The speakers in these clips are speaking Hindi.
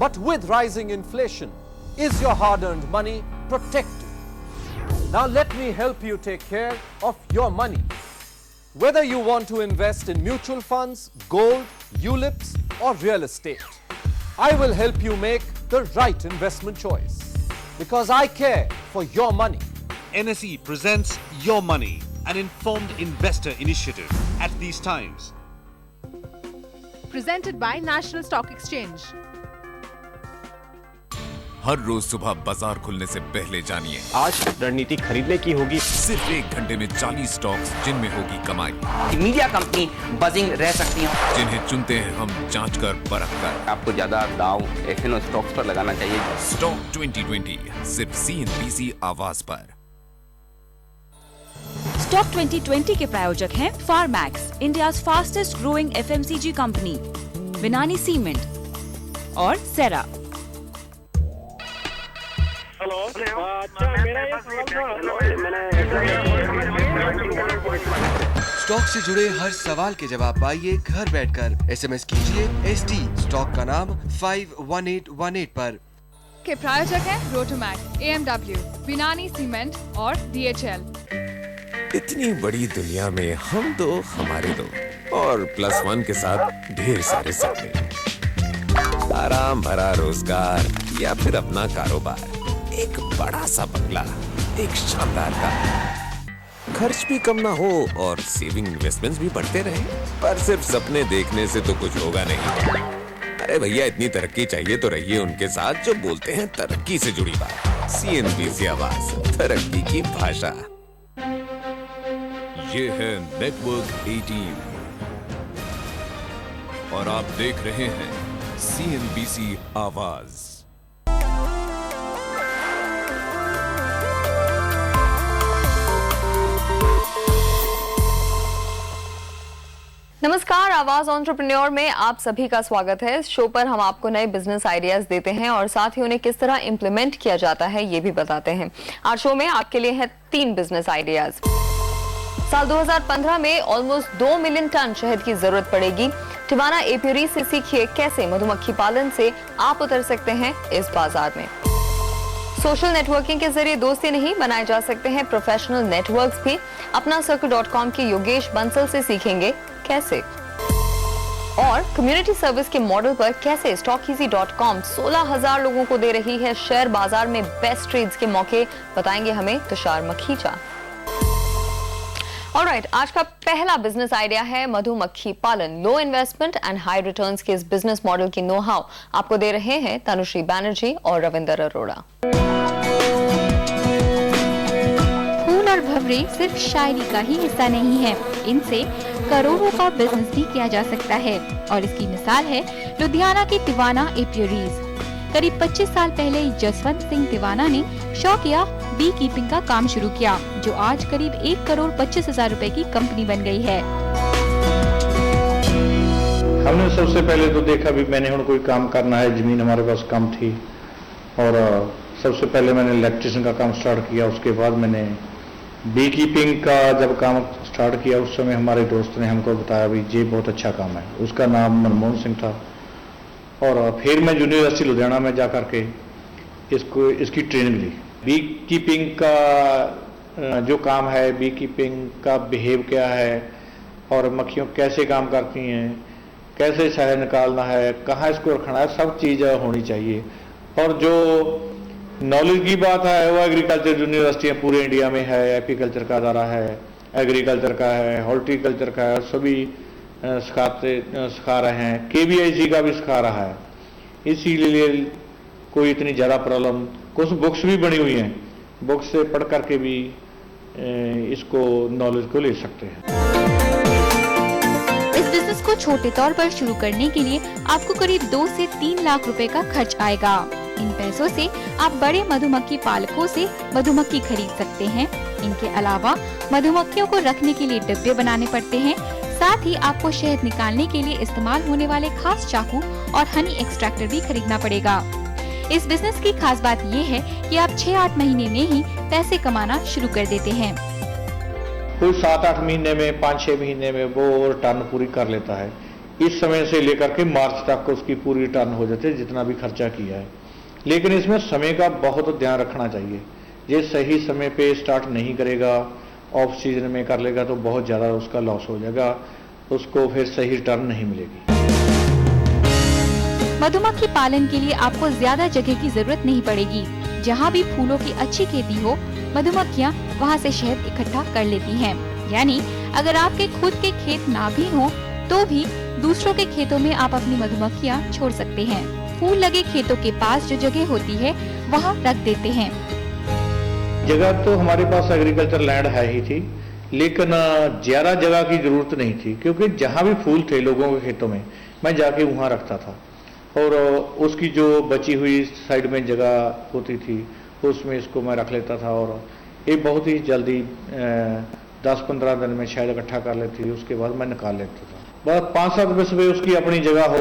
But with rising inflation, is your hard-earned money protected? Now let me help you take care of your money. Whether you want to invest in mutual funds, gold, ULIPs or real estate, I will help you make the right investment choice because I care for your money. NSE presents Your Money, an informed investor initiative at these times. Presented by National Stock Exchange. हर रोज सुबह बाजार खुलने से पहले जानिए आज रणनीति खरीदने की होगी। सिर्फ 1 घंटे में 40 स्टॉक्स जिनमें होगी कमाई। मीडिया कंपनी बजिंग रह सकती हैं, जिन्हें चुनते हैं हम जांच कर परख कर। आपको ज्यादा दाव एफएनओ स्टॉक्स पर लगाना चाहिए। स्टॉक 2020 सिर्फ CNBC आवाज पर। स्टॉक 2020 के प्रायोजक हैं Pharmax, India's fastest growing FMCG company, Vinani cement और सेरा। हेलो, अच्छा मेरा ये सवाल था। स्टॉक से जुड़े हर सवाल के जवाब पाइए घर बैठकर। SMS कीजिए ST स्टॉक का नाम 51818 पर। के प्रायोजक हैं रोटोमैक, AMW, विनानी सीमेंट और DHL। इतनी बड़ी दुनिया में हम दो हमारे दो और +1 के साथ ढेर सारे सपने, आराम भरा रोजगार या फिर अपना कारोबार, एक बड़ा सा बंगला, एक शानदार कार, खर्च भी कम ना हो और सेविंग इन्वेस्टमेंट्स भी बढ़ते रहे। पर सिर्फ सपने देखने से तो कुछ होगा नहीं। अरे भैया, इतनी तरक्की चाहिए तो रहिए उनके साथ जो बोलते हैं तरक्की से जुड़ी बात। CNBC आवाज, तरक्की की भाषा। ये है नेटवर्क 18 और आप देख रहे हैं CNBC आवाज। नमस्कार, आवाज एंटरप्रेन्योर में आप सभी का स्वागत है। इस शो पर हम आपको नए बिजनेस आइडियाज देते हैं और साथ ही उन्हें किस तरह इंप्लीमेंट किया जाता है ये भी बताते हैं। आज शो में आपके लिए है 3 बिजनेस आइडियाज। साल 2015 में ऑलमोस्ट 2 मिलियन टन शहद की जरूरत पड़ेगी। टिवाना एप्यूरी से सीखिए कैसे मधुमक्खी पालन से आप उतर सकते हैं इस बाजार में। सोशल नेटवर्किंग के जरिए दोस्ती नहीं बनाए जा सकते हैं प्रोफेशनल नेटवर्क्स भी। अपना circle.com के योगेश बंसल से सीखेंगे कैसे। और कम्युनिटी सर्विस के मॉडल पर कैसे StockEasy.com 16,000 लोगों को दे रही है शेयर बाजार में बेस्ट ट्रेड्स के मौके, बताएंगे हमें तुषार मखीजा। ऑलराइट, आज का पहला बिजनेस आइडिया है मधुमक्खी पालन। लो इन्वेस्टमेंट एंड हाई रिटर्न्स के इस बिजनेस मॉडल की नो हाउ आपको दे रहे हैं तनुश्री बैनर्जी और रविंदर अरोड़ा। फूल और भंवरे सिर्फ शायरी का ही हिस्सा नहीं है, इनसे करोड़ों का बिजनेस भी किया जा सकता है और इसकी मिसाल है लुधियाना की टिवाना एप्यूरीज। करीब 25 साल पहले जसवंत सिंह टिवाना ने शौकिया बी कीपिंग का काम शुरू किया, जो आज करीब 1,25,00,000 रुपए की कंपनी बन गई है। हमने सबसे पहले तो देखा भी मैंने उन कोई काम करना है, जमीन हमारे पास कम थी और सबसे पहले मैंने इलेक्ट्रिशियन का काम स्टार्ट किया। उसके बाद मैंने बी कीपिंग का जब काम स्टार्ट किया, उस समय हमारे दोस्त ने हमको बताया भी ये बहुत अच्छा काम है। उसका नाम मनमोहन सिंह था और फिर मैं यूनिवर्सिटी लुधियाना में जा करके इसकी ट्रेनिंग ली। बी कीपिंग का जो काम है, बी कीपिंग का बिहेव क्या है और मक्खियों कैसे काम करती हैं, कैसे शहद निकालना है, कहाँ इसको रखना है, सब चीज़ होनी चाहिए। और जो नॉलेज की बात है वो एग्रीकल्चर यूनिवर्सिटियाँ पूरे इंडिया में है, एपीकल्चर का अदारा है, एग्रीकल्चर का है, हॉर्टिकल्चर का है, सभी सिखा रहे हैं। KVIC का भी सिखा रहा है। इसीलिए कोई इतनी ज़्यादा प्रॉब्लम, कुछ बुक्स भी बनी हुई हैं, बुक्स से पढ़ करके भी इसको नॉलेज को ले सकते हैं। इस बिजनेस को छोटे तौर पर शुरू करने के लिए आपको करीब 2 से 3 लाख रुपए का खर्च आएगा। इन पैसों से आप बड़े मधुमक्खी पालकों से मधुमक्खी खरीद सकते हैं। इनके अलावा मधुमक्खियों को रखने के लिए डिब्बे बनाने पड़ते हैं। साथ ही आपको शहद निकालने के लिए इस्तेमाल होने वाले खास चाकू और हनी एक्सट्रैक्टर भी खरीदना पड़ेगा। इस बिजनेस की खास बात ये है कि आप 6-8 महीने में ही पैसे कमाना शुरू कर देते हैं। कोई 7-8 महीने में, 5-6 महीने में वो टर्न पूरी कर लेता है। इस समय से लेकर के मार्च तक उसकी पूरी रिटर्न हो जाती है जितना भी खर्चा किया है। लेकिन इसमें समय का बहुत ध्यान रखना चाहिए। ये सही समय पे स्टार्ट नहीं करेगा, ऑफ सीजन में कर लेगा तो बहुत ज़्यादा उसका लॉस हो जाएगा, उसको फिर सही रिटर्न नहीं मिलेगी। मधुमक्खी पालन के लिए आपको ज्यादा जगह की जरूरत नहीं पड़ेगी। जहाँ भी फूलों की अच्छी खेती हो, मधुमक्खियाँ वहाँ से शहद इकट्ठा कर लेती हैं। यानी अगर आपके खुद के खेत ना भी हो तो भी दूसरों के खेतों में आप अपनी मधुमक्खियाँ छोड़ सकते हैं। फूल लगे खेतों के पास जो जगह होती है वहाँ रख देते हैं। जगह तो हमारे पास एग्रीकल्चर लैंड है ही थी, लेकिन ज्यादा जगह की जरूरत नहीं थी, क्योंकि जहाँ भी फूल थे लोगों के खेतों में मैं जाके वहाँ रखता था और उसकी जो बची हुई साइड में जगह होती थी उसमें इसको मैं रख लेता था और ये बहुत ही जल्दी 10-15 दिन में शायद इकट्ठा कर लेती थी। उसके बाद मैं निकाल लेता था। बस 5-7 बस में उसकी अपनी जगह हो,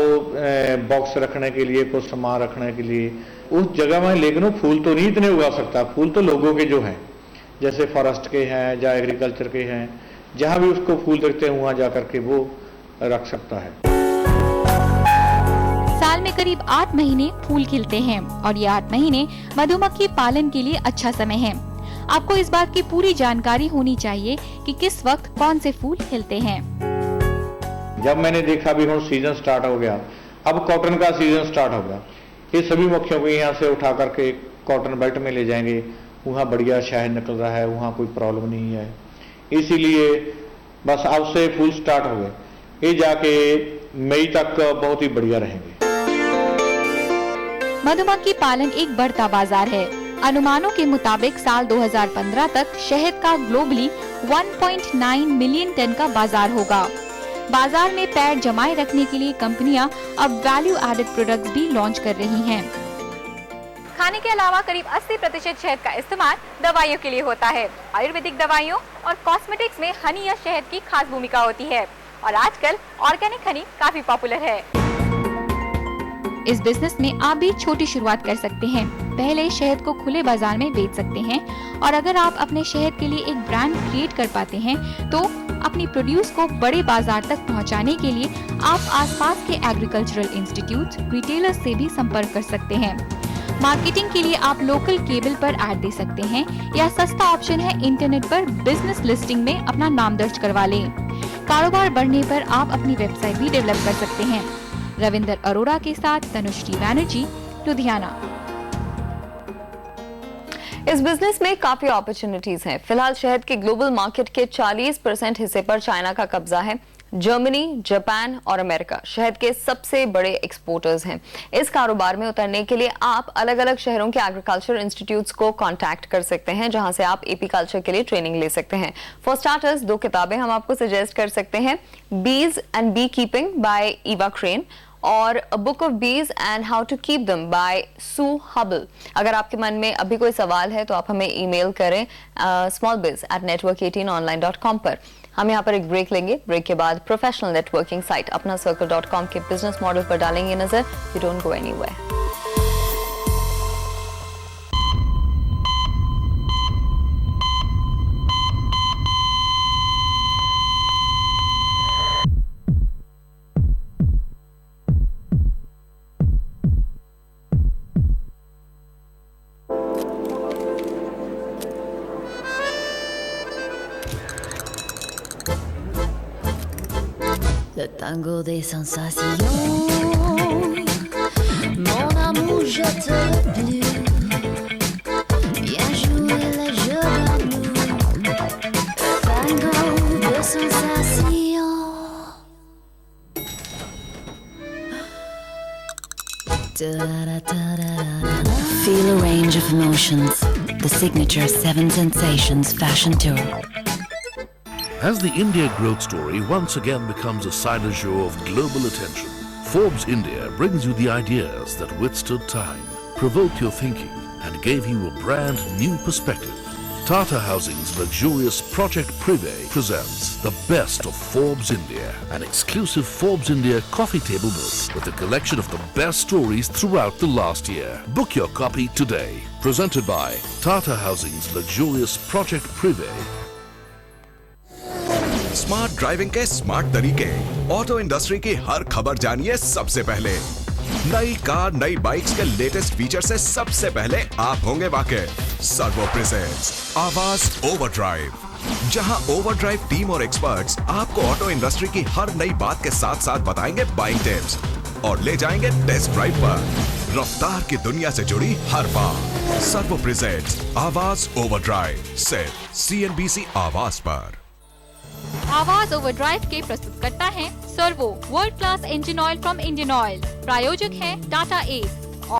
बॉक्स रखने के लिए, कुछ सामान रखने के लिए उस जगह में। लेकिन वो फूल तो नहीं इतने उगा सकता, फूल तो लोगों के जो हैं, जैसे फॉरेस्ट के हैं या एग्रीकल्चर के हैं, जहाँ भी उसको फूल देखते हैं वहाँ जा करके वो रख सकता है। साल में करीब 8 महीने फूल खिलते हैं और ये 8 महीने मधुमक्खी पालन के लिए अच्छा समय है। आपको इस बात की पूरी जानकारी होनी चाहिए कि किस वक्त कौन से फूल खिलते हैं। जब मैंने देखा भी हम सीजन स्टार्ट हो गया, अब कॉटन का सीजन स्टार्ट हो गया, ये सभी मक्खियों को यहाँ से उठा करके कॉटन बेल्ट में ले जाएंगे, वहाँ बढ़िया शहद निकल रहा है, वहाँ कोई प्रॉब्लम नहीं है। इसीलिए बस अब से फूल स्टार्ट हो गए, ये जाके मई तक बहुत ही बढ़िया रहेंगे। मधुमक्खी पालन एक बढ़ता बाजार है। अनुमानों के मुताबिक साल 2015 तक शहद का ग्लोबली 1.9 मिलियन टन का बाजार होगा। बाजार में पैर जमाए रखने के लिए कंपनियां अब वैल्यू एडेड प्रोडक्ट्स भी लॉन्च कर रही हैं। खाने के अलावा करीब 80% शहद का इस्तेमाल दवाइयों के लिए होता है। आयुर्वेदिक दवाइयों और कॉस्मेटिक्स में हनी या शहद की खास भूमिका होती है और आजकल ऑर्गेनिक हनी काफी पॉपुलर है। इस बिजनेस में आप भी छोटी शुरुआत कर सकते हैं। पहले शहद को खुले बाजार में बेच सकते हैं और अगर आप अपने शहद के लिए एक ब्रांड क्रिएट कर पाते हैं तो अपनी प्रोड्यूस को बड़े बाजार तक पहुंचाने के लिए आप आसपास के एग्रीकल्चरल इंस्टीट्यूट, रिटेलर्स से भी संपर्क कर सकते हैं। मार्केटिंग के लिए आप लोकल केबल पर ऐड दे सकते हैं या सस्ता ऑप्शन है इंटरनेट पर बिजनेस लिस्टिंग में अपना नाम दर्ज करवा लें। कारोबार बढ़ने पर आप अपनी वेबसाइट भी डेवलप कर सकते हैं। रविंदर अरोड़ा के साथ तनुश्री बैनर्जी, लुधियाना। इस बिजनेस में काफी अपॉर्चुनिटीज हैं। फिलहाल शहद के ग्लोबल मार्केट के 40% हिस्से पर चाइना का कब्जा है। जर्मनी, जापान और अमेरिका शहद के सबसे बड़े एक्सपोर्टर्स हैं। इस कारोबार में उतरने के लिए आप अलग अलग शहरों के एग्रीकल्चर इंस्टीट्यूट्स को कांटेक्ट कर सकते हैं, जहां से आप एपी कल्चर के लिए ट्रेनिंग ले सकते हैं। फॉर स्टार्टर्स 2 किताबें हम आपको सजेस्ट कर सकते हैं, bees and bee keeping by Eva Crane और a book of bees and how to keep them by Sue Hubble. अगर आपके मन में अभी कोई सवाल है तो आप हमें ईमेल करें smallbiz@network18online.com पर। हम यहाँ पर एक ब्रेक लेंगे। ब्रेक के बाद प्रोफेशनल नेटवर्किंग साइट अपना circle.com के बिजनेस मॉडल पर डालेंगे नजर। You don't go anywhere. Le tango des sensations, mon amour je te plus, viens jouer le jeu d'amour, le tango des sensations. Feel a range of emotions, the signature 7 Sensations fashion tour. As the India growth story once again becomes a silent show of global attention, Forbes India brings you the ideas that withstood time, provoked your thinking, and gave you a brand new perspective. Tata Housing's luxurious Project Privé presents the best of Forbes India, an exclusive Forbes India coffee table book with a collection of the best stories throughout the last year. Book your copy today. Presented by Tata Housing's luxurious Project Privé. Smart driving के स्मार्ट तरीके, ऑटो इंडस्ट्री की हर खबर जानिए सबसे पहले। नई कार नई बाइक्स के लेटेस्ट फीचर से सबसे पहले आप होंगे वाकिफ। सर्वो प्रेजेंट्स आवाज ओवरड्राइव, जहां ओवरड्राइव टीम और एक्सपर्ट्स आपको ऑटो इंडस्ट्री की हर नई बात के साथ साथ बताएंगे बाइक टिप्स और ले जाएंगे टेस्ट ड्राइव पर रफ्तार की दुनिया से जुड़ी हर बात। सर्वो प्रेजेंट्स आवाज ओवरड्राइव सिर्फ CNBC आवाज पर। आवाज ओवरड्राइव के प्रस्तुतकर्ता हैं servo world class engine oil from Indian oil. प्रायोजक हैं टाटा एस।